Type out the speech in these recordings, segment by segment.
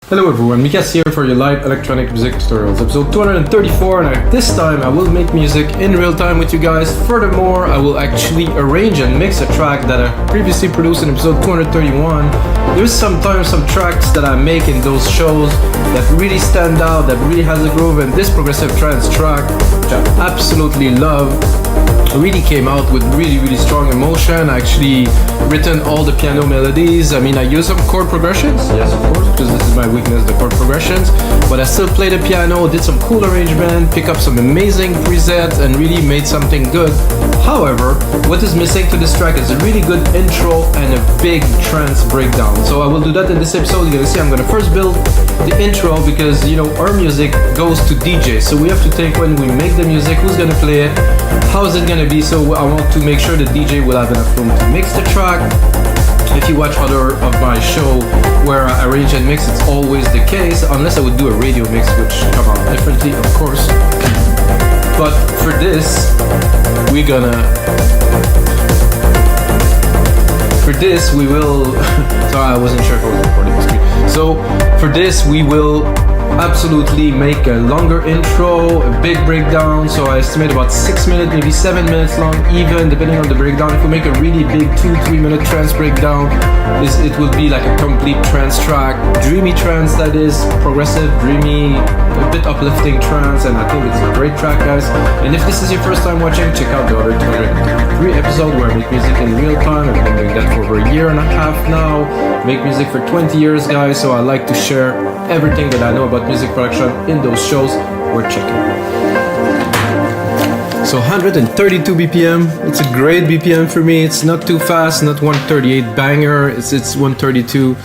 Hello everyone, Mikas here for your live electronic music tutorials, episode 234, and this time I will make music in real time with you guys. Furthermore, I will actually arrange and mix a track that I previously produced in episode 231. There's sometimes some tracks that I make in those shows that really stand out, that really has a groove, and this progressive trance track, which I absolutely love, really came out with really strong emotion. I actually written all the piano melodies. I mean, I use some chord progressions, yes of course, because this is my weakness, the chord progressions, but I still play the piano, did some cool arrangement, pick up some amazing presets, and really made something good. However, what is missing to this track is a really good intro and a big trance breakdown. So I will do that in this episode. You're gonna see I'm gonna first build the intro, because you know our music goes to DJ, so we have to think when we make the music, who's gonna play it, how is it gonna be. So I want to make sure the DJ will have enough room to mix the track. If you watch other of my show where I arrange and mix, it's always the case, unless I would do a radio mix, which come out differently, of course. But for this, we will sorry, I wasn't sure if I was recording the screen. So for this, we will absolutely make a longer intro, a big breakdown. So I estimate about 6 minutes, maybe 7 minutes long, even depending on the breakdown. If we make a really big 2-3 minute trance breakdown, it will be like a complete trance track, dreamy trance, that is, progressive, dreamy, a bit uplifting trance, and I think it's a great track, guys. And if this is your first time watching, check out the other 203 episodes where I make music in real time. I've been doing that for over a year and a half now. Make music for 20 years, guys, so I like to share everything that I know about music production in those shows. Worth checking. So 132 BPM, it's a great BPM for me. It's not too fast, not 138 banger, it's 132.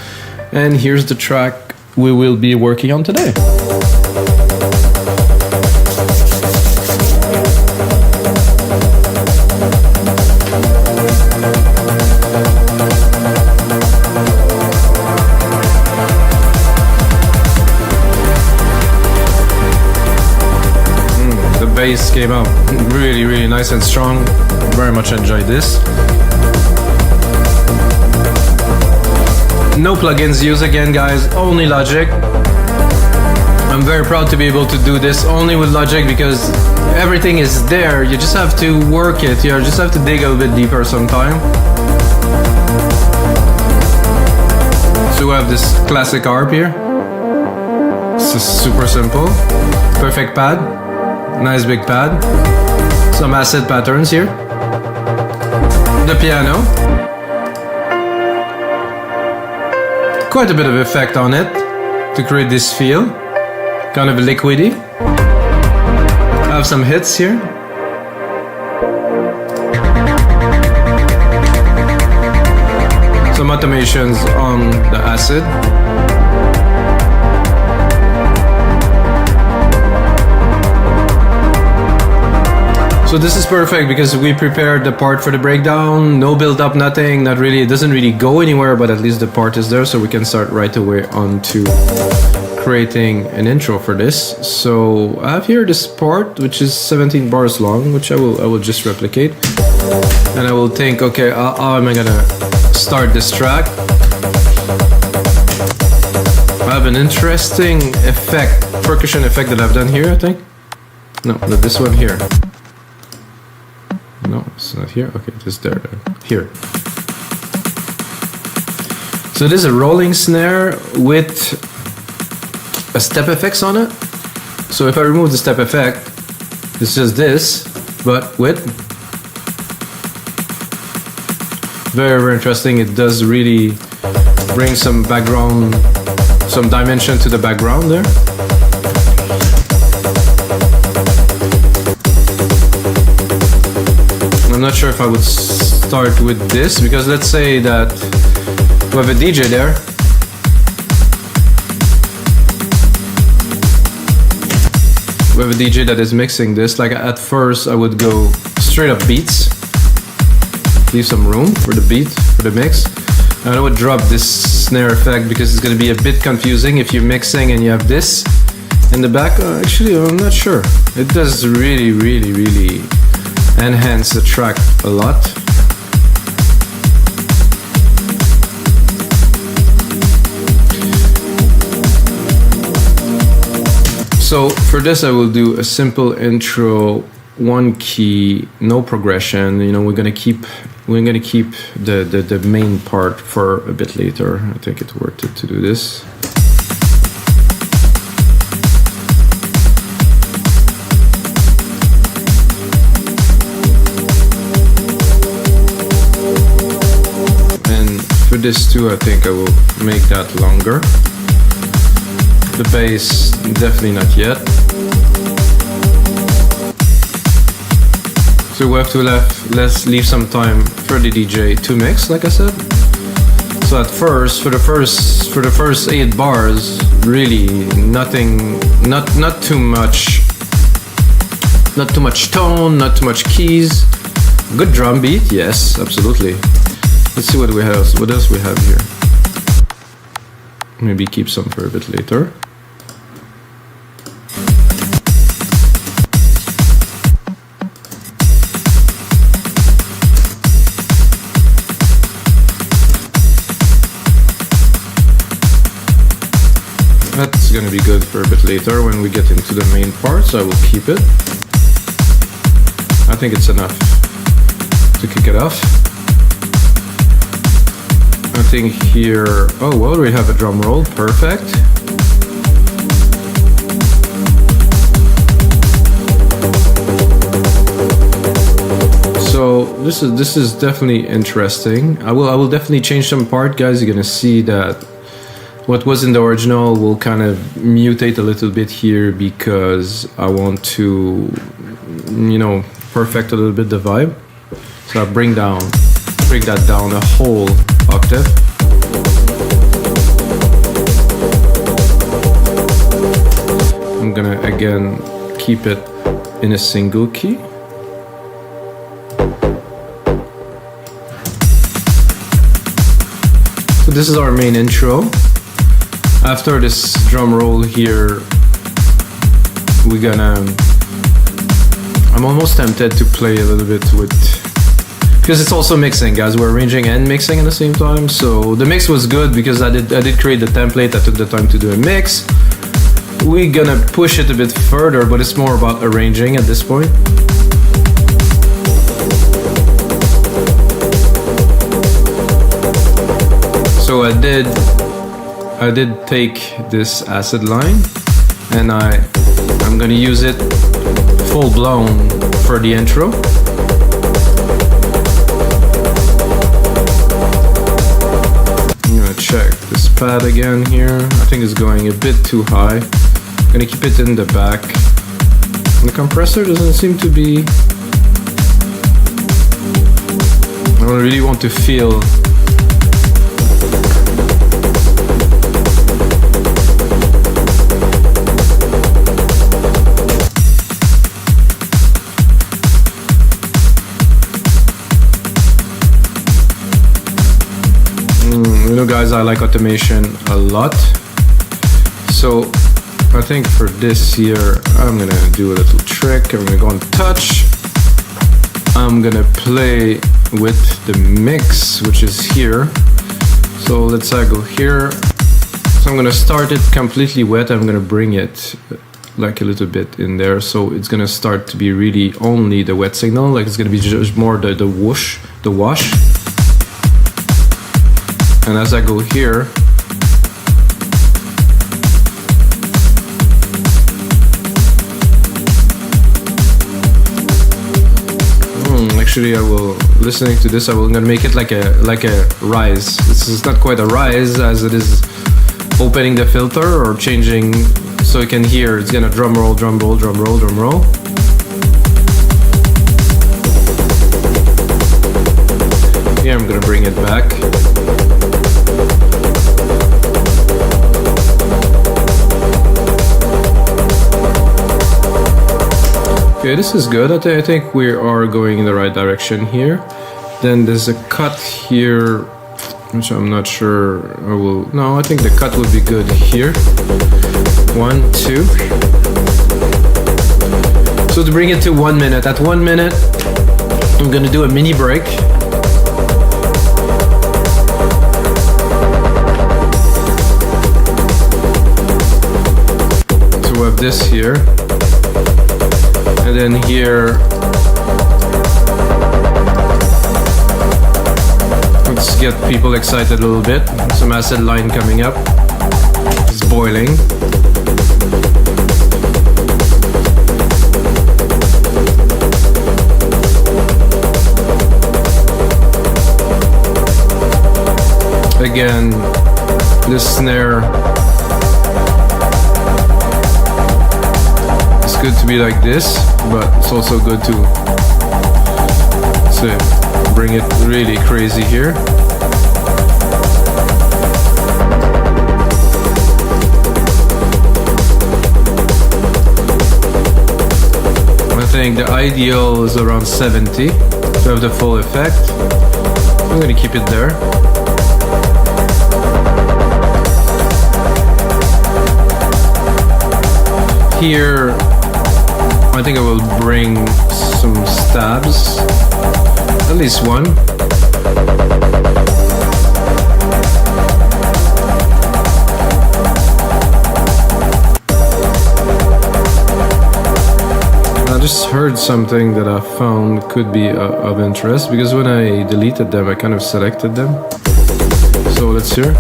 And here's the track we will be working on today. Bass came out really nice and strong. Very much enjoyed this. No plugins used again, guys, only Logic. I'm very proud to be able to do this only with Logic, because everything is there, you just have to work it, you just have to dig a little bit deeper sometime. So we have this classic harp here. This is super simple. Perfect pad. Nice big pad. Some acid patterns here. The piano. Quite a bit of effect on it to create this feel. Kind of liquidy. I have some hits here. Some automations on the acid. So this is perfect because we prepared the part for the breakdown, no build up, nothing, not really, it doesn't really go anywhere, but at least the part is there, so we can start right away on to creating an intro for this. So I have here this part, which is 17 bars long, which I will just replicate. And I will think, okay, how am I gonna start this track? I have an interesting effect, percussion effect that I've done here, I think. No, this one here. No, it's not here. Okay, just there. Here. So there's a rolling snare with a step effects on it. So if I remove the step effect, it's just this, but with very interesting. It does really bring some background, some dimension to the background there. I'm not sure if I would start with this, because let's say that we have a DJ there. We have a DJ that is mixing this. Like at first I would go straight up beats, leave some room for the beat, for the mix. And I would drop this snare effect because it's going to be a bit confusing if you're mixing and you have this in the back. Actually, I'm not sure. It does really enhance the track a lot. So for this, I will do a simple intro, one key, no progression. You know, we're gonna keep the main part for a bit later. I think it's worth it to do this. And for this too, I think I will make that longer. The bass, definitely not yet. So we have to let's leave some time for the DJ to mix, like I said. So at first, for the first 8 bars, really nothing, not too much tone, not too much keys. Good drum beat, yes, absolutely. Let's see what we have. What else we have here? Maybe keep some for a bit later. That's gonna be good for a bit later when we get into the main parts. I will keep it. I think it's enough to kick it off. I think here, oh well, we have a drum roll, perfect. So this is definitely interesting. I will definitely change some part, guys. You're gonna see that what was in the original will kind of mutate a little bit here because I want to, you know, perfect a little bit the vibe. So I bring that down a whole octave. I'm gonna again keep it in a single key. So this is our main intro. After this drum roll here, I'm almost tempted to play a little bit with, because it's also mixing, guys. We're arranging and mixing at the same time. So the mix was good because I did create the template. I took the time to do a mix. We're gonna push it a bit further, but it's more about arranging at this point. So I did take this acid line and I'm gonna use it full blown for the intro. I'm gonna check this pad again here. I think it's going a bit too high. I'm gonna keep it in the back. And the compressor doesn't seem to be... I don't really want to feel you know, guys, I like automation a lot. So I think for this here, I'm gonna do a little trick. I'm gonna go on touch. I'm gonna play with the mix, which is here. So let's say I go here. So I'm gonna start it completely wet. I'm gonna bring it like a little bit in there. So it's gonna start to be really only the wet signal. Like it's gonna be just more the whoosh, the wash. And as I go here, actually I will, listening to this, I will gonna make it like a rise. This is not quite a rise as it is opening the filter or changing, so you can hear it's gonna drum roll, drum roll, drum roll, drum roll. Here I'm gonna bring it back. Okay, this is good. I think we are going in the right direction here. Then there's a cut here, which I'm not sure I will... No, I think the cut will be good here. 1, 2. So to bring it to 1 minute, at 1 minute, I'm gonna do a mini break. So we have this here. And then here, let's get people excited a little bit. Some acid line coming up. It's boiling. Again, this snare is good to be like this, but it's also good to bring it really crazy here. I think the ideal is around 70 to have the full effect. I'm going to keep it there. Here, I think I will bring some stabs, at least one. I just heard something that I found could be of interest, because when I deleted them, I kind of selected them. So let's hear.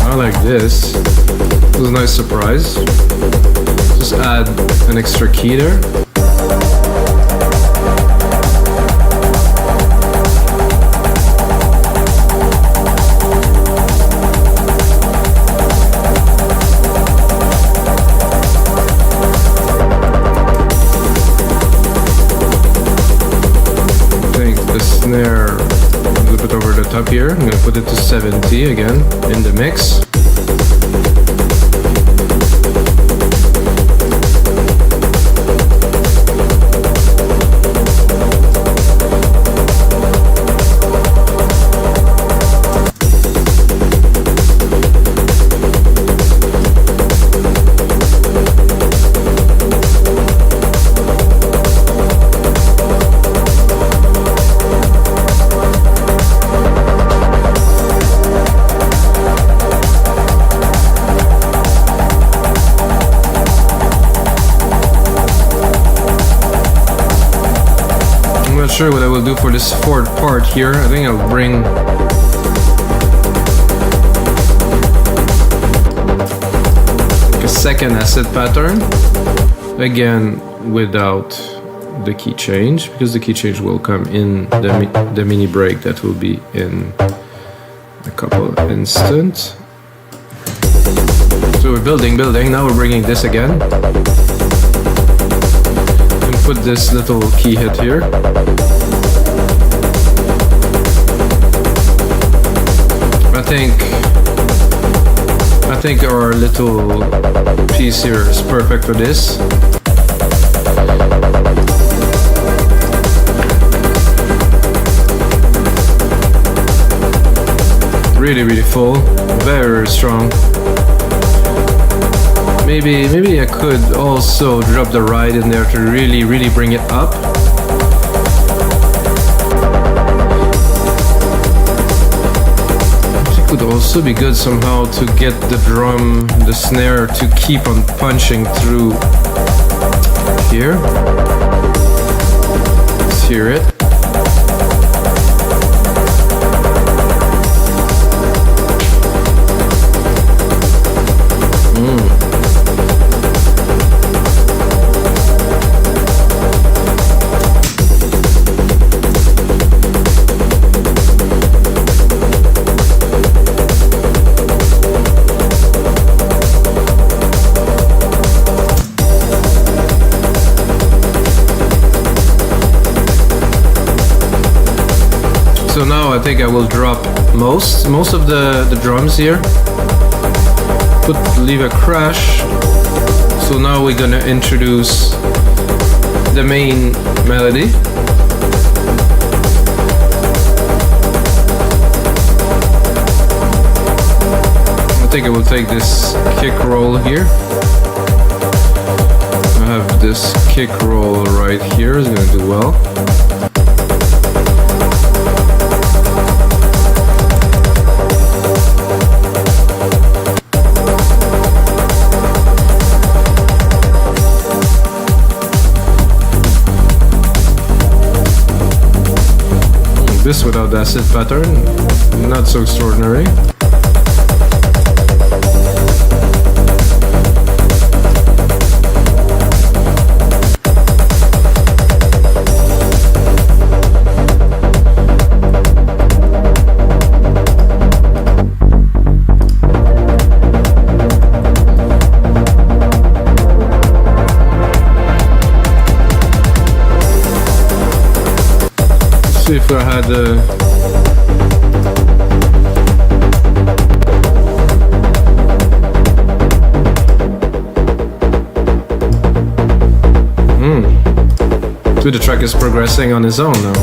I like this. It was a nice surprise. Just add an extra key there. I think the snare a little bit over the top here. I'm going to put it to 70 again in the mix. I'm not sure what I will do for this fourth part here. I think I'll bring like a second acid pattern, again without the key change, because the key change will come in the mini break that will be in a couple of instants. So we're building, now we're bringing this again. Put this little key hit here. I think our little piece here is perfect for this. Really full, very strong. Maybe I could also drop the ride in there to really bring it up. It could also be good somehow to get the snare to keep on punching through here. Let's hear it. So now I think I will drop most of the drums here. Leave a crash. So now we're gonna introduce the main melody. I think I will take this kick roll here. I have this kick roll right here, it's gonna do well. this without the acid pattern, not so extraordinary. See if I had So the track is progressing on its own now.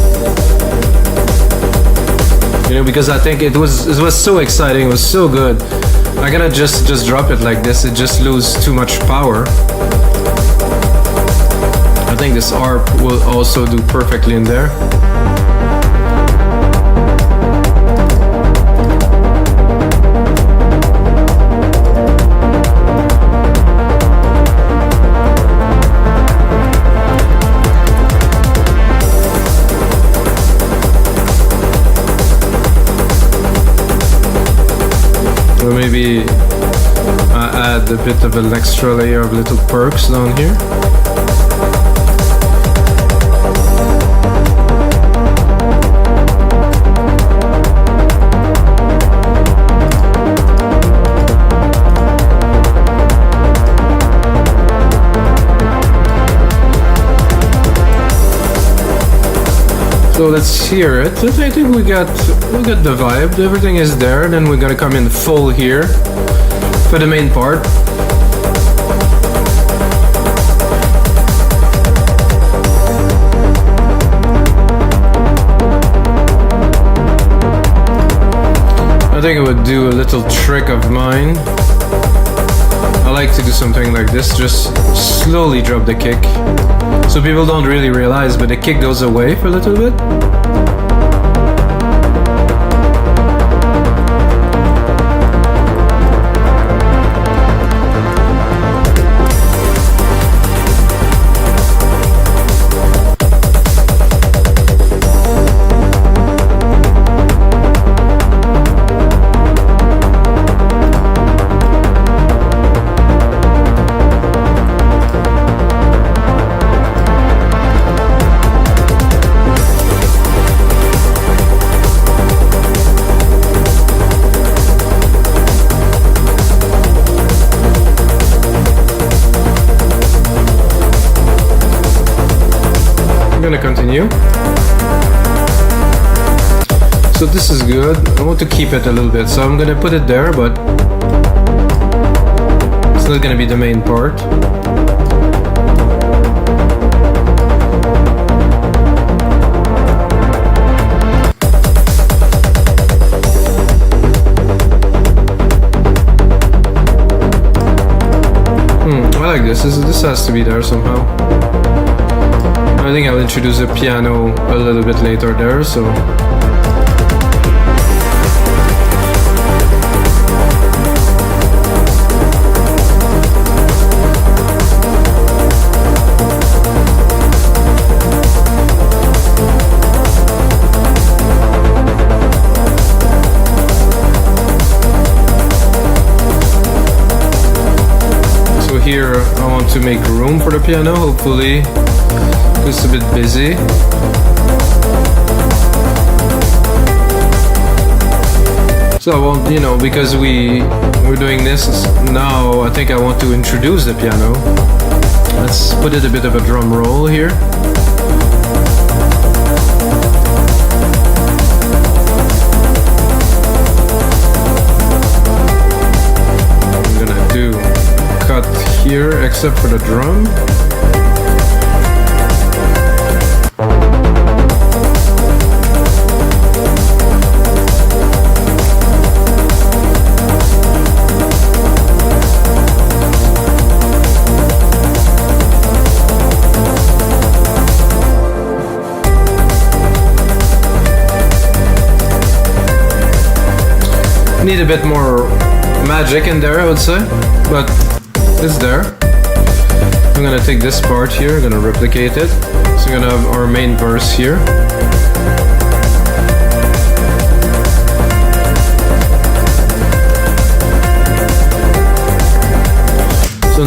You know, because I think it was so exciting, it was so good. I cannot just drop it like this, it just loses too much power. I think this ARP will also do perfectly in there. Or maybe I add a bit of an extra layer of little perks down here. So let's hear it. I think we got the vibe. Everything is there. Then we're gonna come in full here for the main part. I think I would do a little trick of mine. I like to do something like this, just slowly drop the kick. So people don't really realize, but the kick goes away for a little bit. I'm gonna continue. So this is good. I want to keep it a little bit, so I'm gonna put it there, but it's not gonna be the main part. I like this. This has to be there somehow. I think I'll introduce a piano a little bit later there, so. So here I want to make room for the piano, hopefully. It's a bit busy. So I want, you know, because we're doing this now, I think I want to introduce the piano. Let's put it a bit of a drum roll here. I'm gonna do cut here except for the drum. Need a bit more magic in there, I would say, but it's there. I'm gonna take this part here, I'm gonna replicate it. So we're gonna have our main verse here.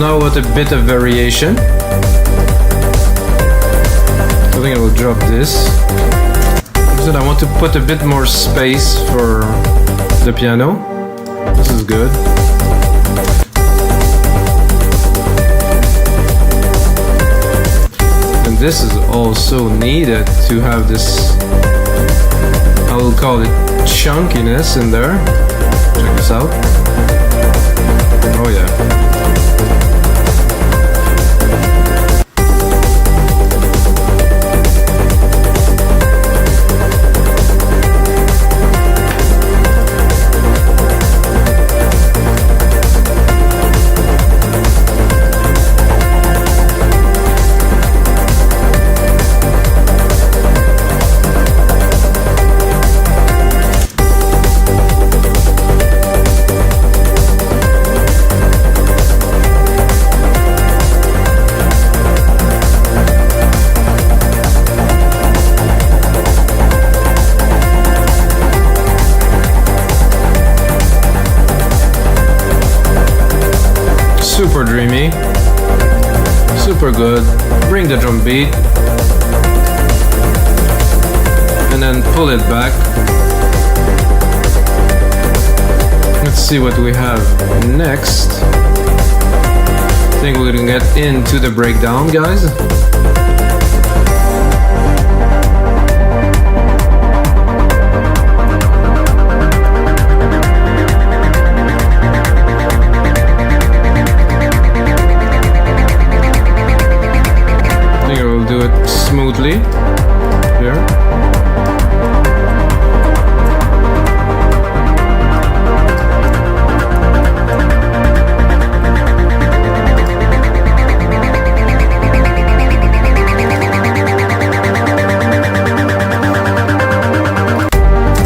now with a bit of variation. I think I will drop this. I want to put a bit more space for the piano. This is good. And this is also needed to have this, I will call it chunkiness in there. Check this out. Oh yeah. Super dreamy, super good. Bring the drum beat and then pull it back. Let's see what we have next. I think we're gonna get into the breakdown, guys. Do it smoothly here.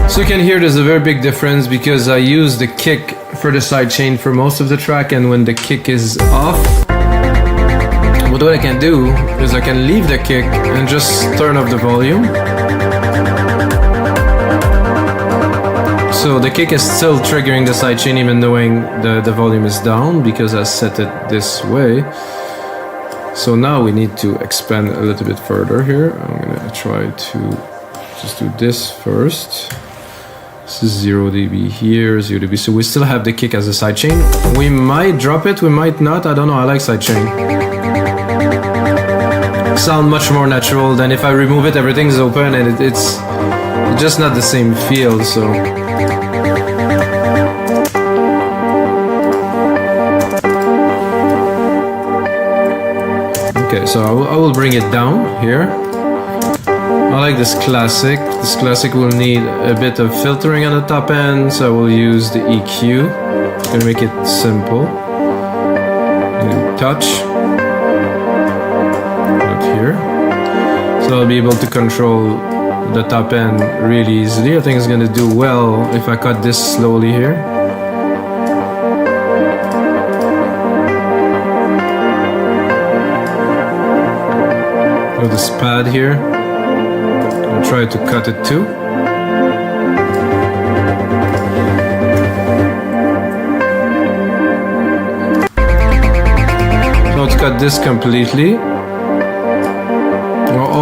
So you can hear there's a very big difference because I use the kick for the sidechain for most of the track, and when the kick is off, what I can do is I can leave the kick and just turn up the volume. So the kick is still triggering the sidechain even knowing the volume is down because I set it this way. So now we need to expand a little bit further here. I'm gonna try to just do this first. This is 0 dB here, 0 dB. So we still have the kick as a sidechain. We might drop it, we might not. I don't know, I like sidechain. Sound much more natural than if I remove it, everything's open and it's just not the same feel, so. Okay, so I will bring it down here. I like this classic. This classic will need a bit of filtering on the top end, so I will use the EQ. I'm gonna make it simple. Touch. Here. So I'll be able to control the top end really easily. I think it's going to do well if I cut this slowly here. With this pad here, I'll try to cut it too. So let's cut this completely.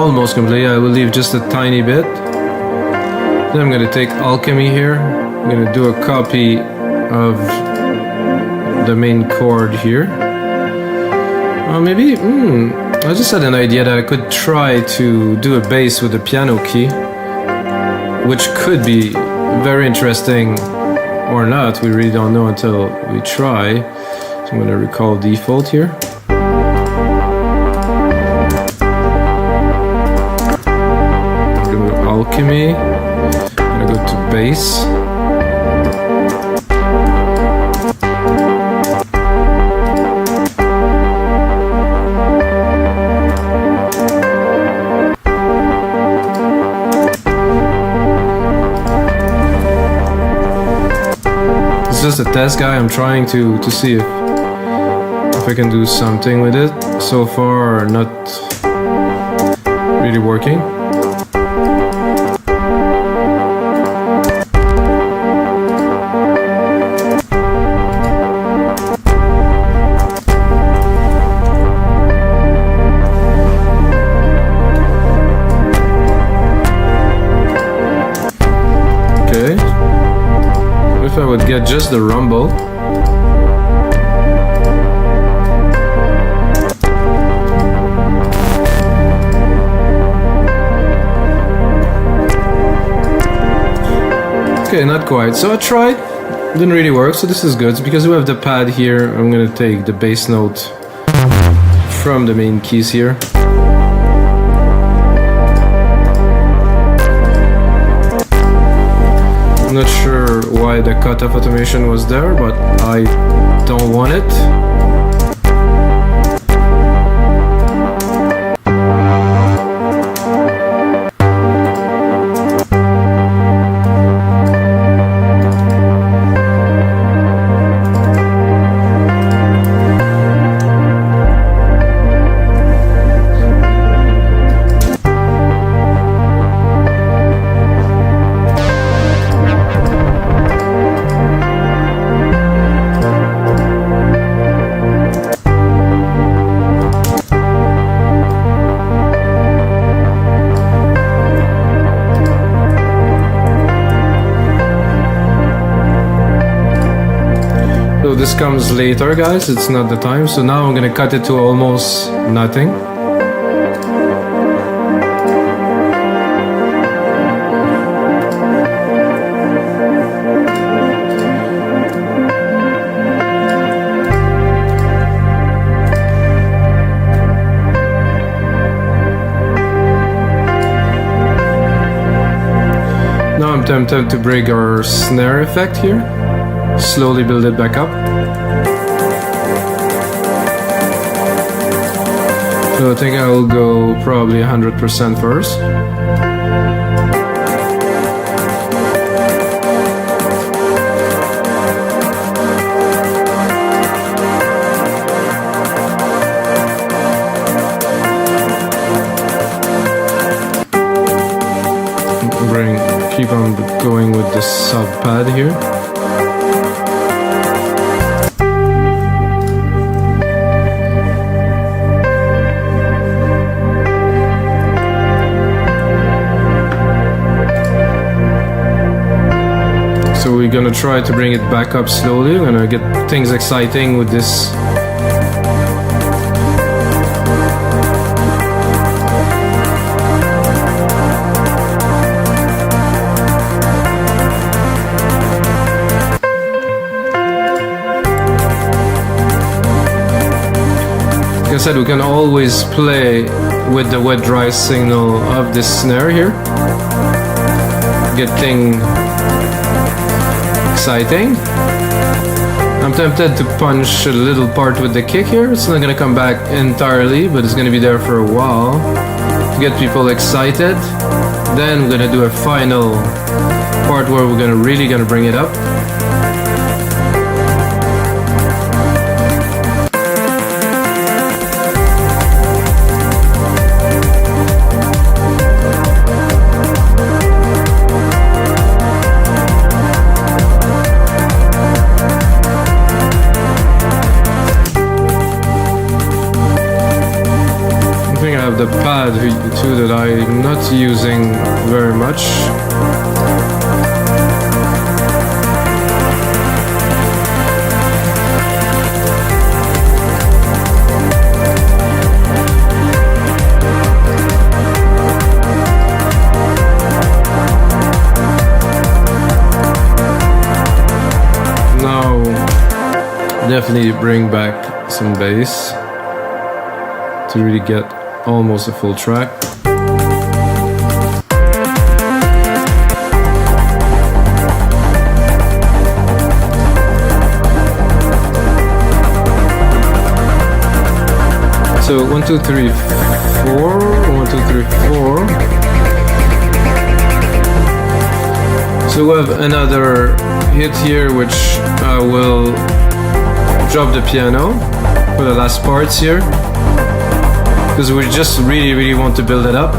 Almost completely. I will leave just a tiny bit. Then I'm going to take Alchemy here. I'm going to do a copy of the main chord here. Maybe, I just had an idea that I could try to do a bass with the piano key, which could be very interesting or not. We really don't know until we try. So I'm going to recall default here. Alchemy. I'm gonna go to bass. It's just a test, guy. I'm trying to see if I can do something with it. So far, not really working. So I would get just the rumble. Okay, not quite. So I tried, didn't really work, so this is good. Because we have the pad here, I'm gonna take the bass note from the main keys here. I'm not sure why the cutoff automation was there, but I don't want it. So this comes later, guys, it's not the time. So now I'm gonna cut it to almost nothing. Now I'm tempted to break our snare effect here. Slowly build it back up. So I think I will go probably 100% first. Keep on going with the sub pad here. So we're gonna try to bring it back up slowly. We're gonna get things exciting with this. Like I said, we can always play with the wet dry signal of this snare here. Get things exciting. I'm tempted to punch a little part with the kick here. It's not gonna come back entirely, but it's gonna be there for a while to get people excited. Then we're gonna do a final part where we're really gonna bring it up. The pad too that I'm not using very much. Now definitely bring back some bass to really get almost a full track. So 1, 2, 3, 4. 1, 2, 3, 4. So we have another hit here, which I will drop the piano for the last parts here, because we just really want to build it up.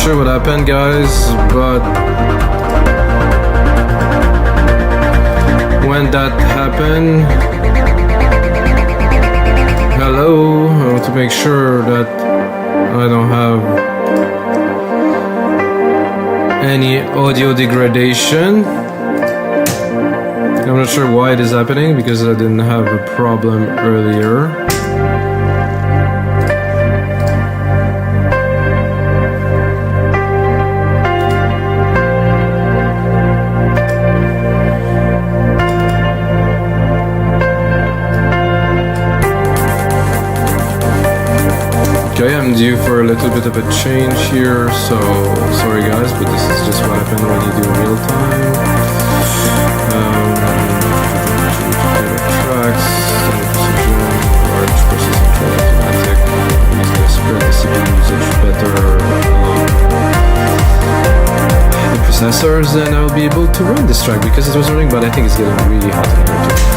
sure what happened, guys, but when that happened, hello, I want to make sure that I don't have any audio degradation. I'm not sure why it is happening because I didn't have a problem earlier. Okay, I'm due for a little bit of a change here, so sorry guys, but this is just what happens when you do real time. Tracks, standard precision, large processing track, automatic. I'm just gonna spread the CPU usage better along the processors, and I'll be able to run this track because it was running, but I think it's getting really hot in here too.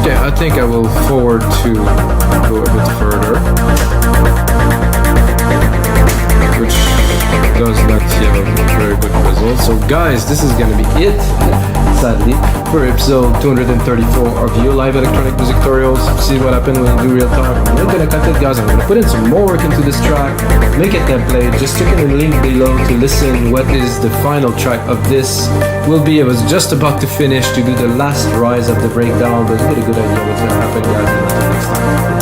Okay, I think I will forward to go a bit further, which does not have a very good result. So guys, this is gonna be it, sadly, for episode 234 of your live electronic music tutorials. See what happened when you do real time. I'm not gonna cut it, guys. I'm gonna put in some more work into this track, make a template. Just click on the link below to listen what is the final track of this will be. I was just about to finish to do the last rise of the breakdown, but you get a good idea what's gonna happen, guys. Until next time.